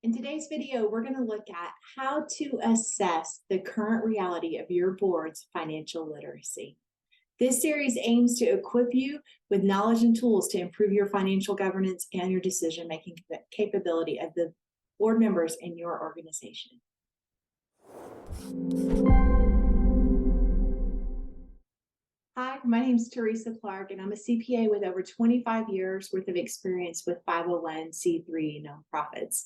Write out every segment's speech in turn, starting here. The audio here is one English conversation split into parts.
In today's video, we're going to look at how to assess the current reality of your board's financial literacy. This series aims to equip you with knowledge and tools to improve your financial governance and your decision-making capability of the board members in your organization. Hi, my name is Teresa Clark, and I'm a CPA with over 25 years worth of experience with 501c3 nonprofits.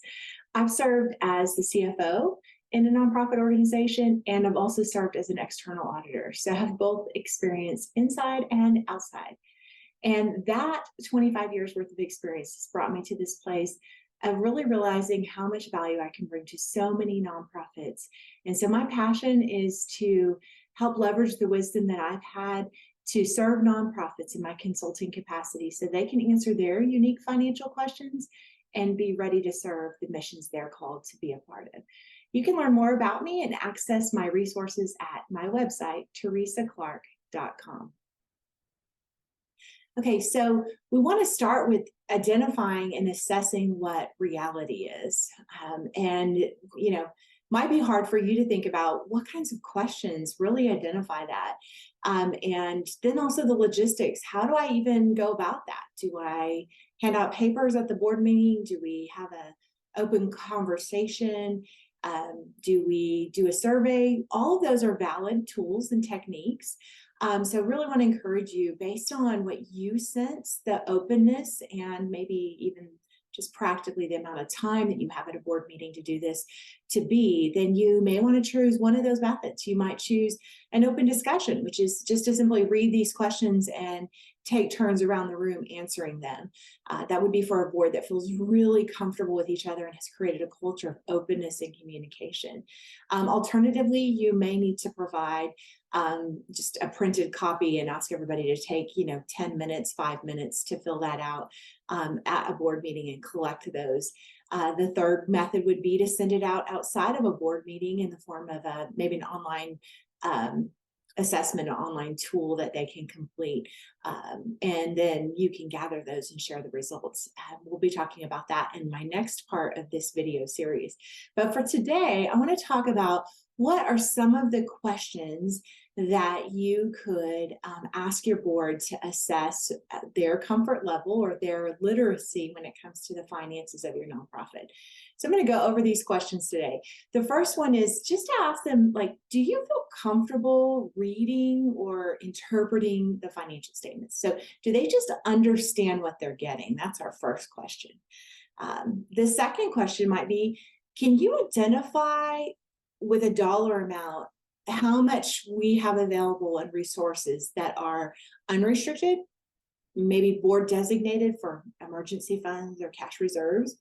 I've served as the CFO in a nonprofit organization, and I've also served as an external auditor. So I have both experience inside and outside. And that 25 years worth of experience has brought me to this place of really realizing how much value I can bring to so many nonprofits. And so my passion is to help leverage the wisdom that I've had to serve nonprofits in my consulting capacity so they can answer their unique financial questions and be ready to serve the missions they're called to be a part of. You can learn more about me and access my resources at my website, terisaclark.com. Okay, so we want to start with identifying and assessing what reality is. Might be hard for you to think about what kinds of questions really identify that. And then also the logistics. How do I even go about that? Do I hand out papers at the board meeting? Do we have an open conversation? Do we do a survey? All of those are valid tools and techniques. So really want to encourage you, based on what you sense, the openness and maybe even just practically the amount of time that you have at a board meeting to do this to be, then you may want to choose one of those methods. You might choose an open discussion, which is just to simply read these questions and take turns around the room answering them. That would be for a board that feels really comfortable with each other and has created a culture of openness and communication. Alternatively, you may need to provide just a printed copy and ask everybody to take 10 minutes, 5 minutes to fill that out at a board meeting and collect those. The third method would be to send it out outside of a board meeting in the form of maybe an online assessment, an online tool that they can complete. And then you can gather those and share the results. We'll be talking about that in my next part of this video series. But for today, I want to talk about what are some of the questions that you could ask your board to assess their comfort level or their literacy when it comes to the finances of your nonprofit. So I'm going to go over these questions today. The first one is just to ask them, do you feel comfortable reading or interpreting the financial statements? So do they just understand what they're getting? That's our first question. The second question might be, can you identify with a dollar amount how much we have available in resources that are unrestricted, maybe board designated for emergency funds or cash reserves?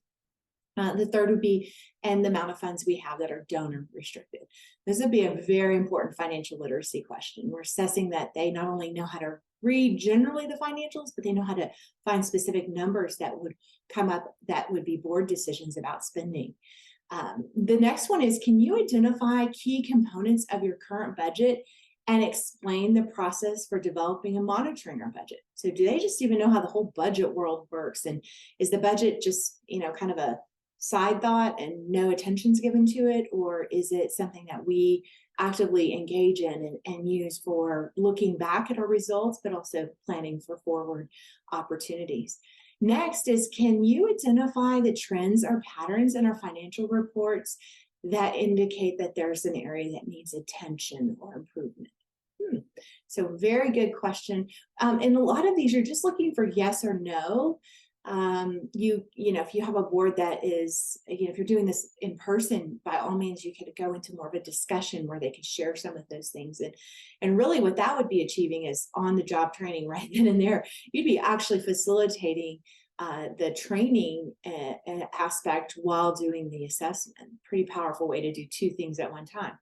The third would be, and the amount of funds we have that are donor restricted. This would be a very important financial literacy question. We're assessing that they not only know how to read generally the financials, but they know how to find specific numbers that would come up that would be board decisions about spending. The next one is, can you identify key components of your current budget and explain the process for developing and monitoring our budget? So do they just even know how the whole budget world works? And is the budget just, kind of a side thought and no attention's given to it? Or is it something that we actively engage in and use for looking back at our results, but also planning for forward opportunities? Next is, can you identify the trends or patterns in our financial reports that indicate that there's an area that needs attention or improvement? So very good question. In a lot of these, you're just looking for yes or no. If you have a board that is, if you're doing this in person, by all means, you could go into more of a discussion where they could share some of those things. And really what that would be achieving is on-the-job training right then and there. You'd be actually facilitating the training aspect while doing the assessment. Pretty powerful way to do two things at one time.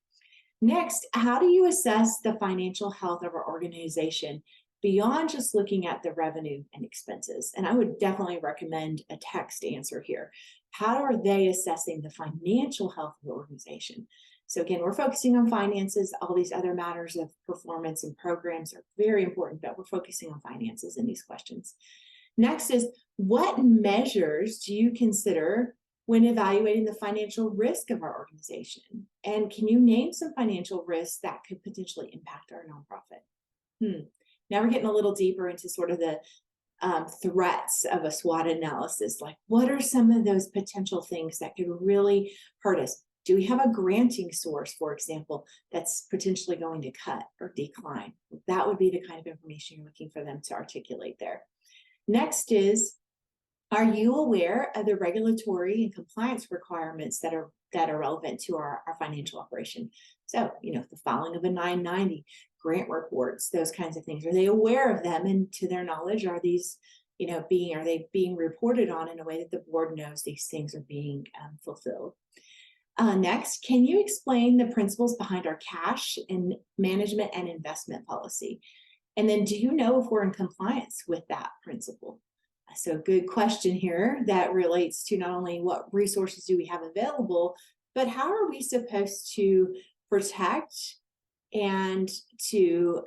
Next, how do you assess the financial health of our organization beyond just looking at the revenue and expenses? And I would definitely recommend a text answer here. How are they assessing the financial health of the organization? So again, we're focusing on finances. All these other matters of performance and programs are very important, but we're focusing on finances in these questions. Next is, what measures do you consider when evaluating the financial risk of our organization? And can you name some financial risks that could potentially impact our nonprofit? Now we're getting a little deeper into sort of the threats of a SWOT analysis. Like, what are some of those potential things that could really hurt us? Do we have a granting source, for example, that's potentially going to cut or decline? That would be the kind of information you're looking for them to articulate there. Next is, are you aware of the regulatory and compliance requirements that are relevant to our financial operation? So, the filing of a 990, grant reports, those kinds of things. Are they aware of them? And to their knowledge, are these, are they being reported on in a way that the board knows these things are being fulfilled? Next, can you explain the principles behind our cash and management and investment policy? And then, do you know if we're in compliance with that principle? So good question here that relates to not only what resources do we have available, but how are we supposed to protect and to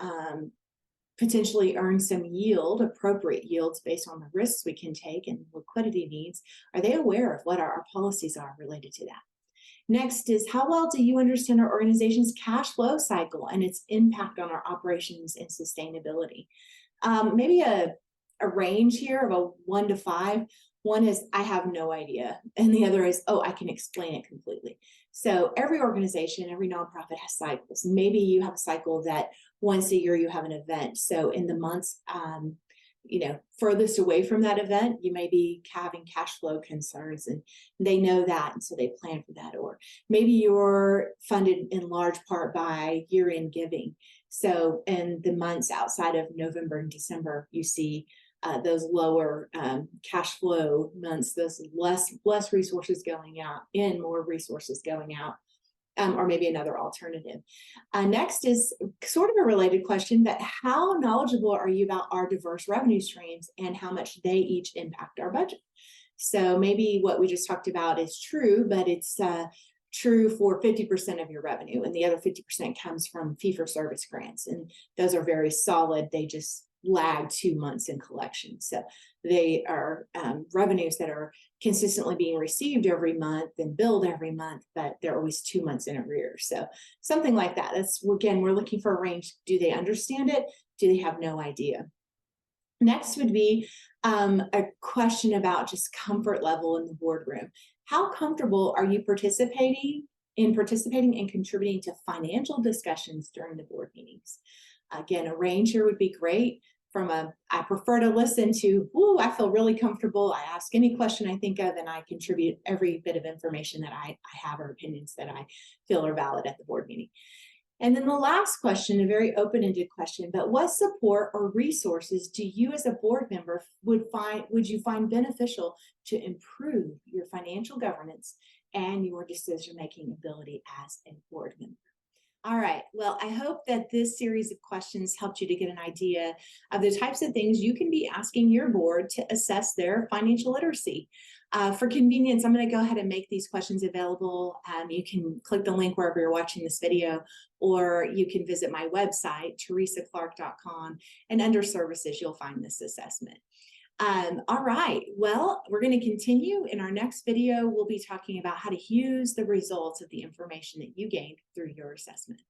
potentially earn some yield, appropriate yields based on the risks we can take and liquidity needs? Are they aware of what our policies are related to that? Next is, how well do you understand our organization's cash flow cycle and its impact on our operations and sustainability? Maybe a range here of a 1 to 5. One is, I have no idea. And the other is, oh, I can explain it completely. So every organization, every nonprofit has cycles. Maybe you have a cycle that once a year you have an event. So in the months, furthest away from that event, you may be having cash flow concerns, and they know that, and so they plan for that. Or maybe you're funded in large part by year-end giving. So in the months outside of November and December, you see those lower cash flow months, those less resources going out in, more resources going out, or maybe another alternative. Next is sort of a related question, but how knowledgeable are you about our diverse revenue streams and how much they each impact our budget? So maybe what we just talked about is true, but it's true for 50% of your revenue, and the other 50% comes from fee-for-service grants, and those are very solid. They just lag 2 months in collection. So they are revenues that are consistently being received every month and billed every month, but they're always 2 months in arrears. So something like that. That's, again, we're looking for a range. Do they understand it? Do they have no idea? Next would be a question about just comfort level in the boardroom. How comfortable are you participating and contributing to financial discussions during the board meetings? Again, a range here would be great. I prefer to listen to, I feel really comfortable. I ask any question I think of, and I contribute every bit of information that I have or opinions that I feel are valid at the board meeting. And then the last question, a very open-ended question, but what support or resources do you as a board member would you find beneficial to improve your financial governance and your decision-making ability as a board member? All right, well, I hope that this series of questions helped you to get an idea of the types of things you can be asking your board to assess their financial literacy. For convenience, I'm going to go ahead and make these questions available. You can click the link wherever you're watching this video, or you can visit my website, terisaclark.com, and under services, you'll find this assessment. All right, well, we're going to continue. In our next video, we'll be talking about how to use the results of the information that you gained through your assessment.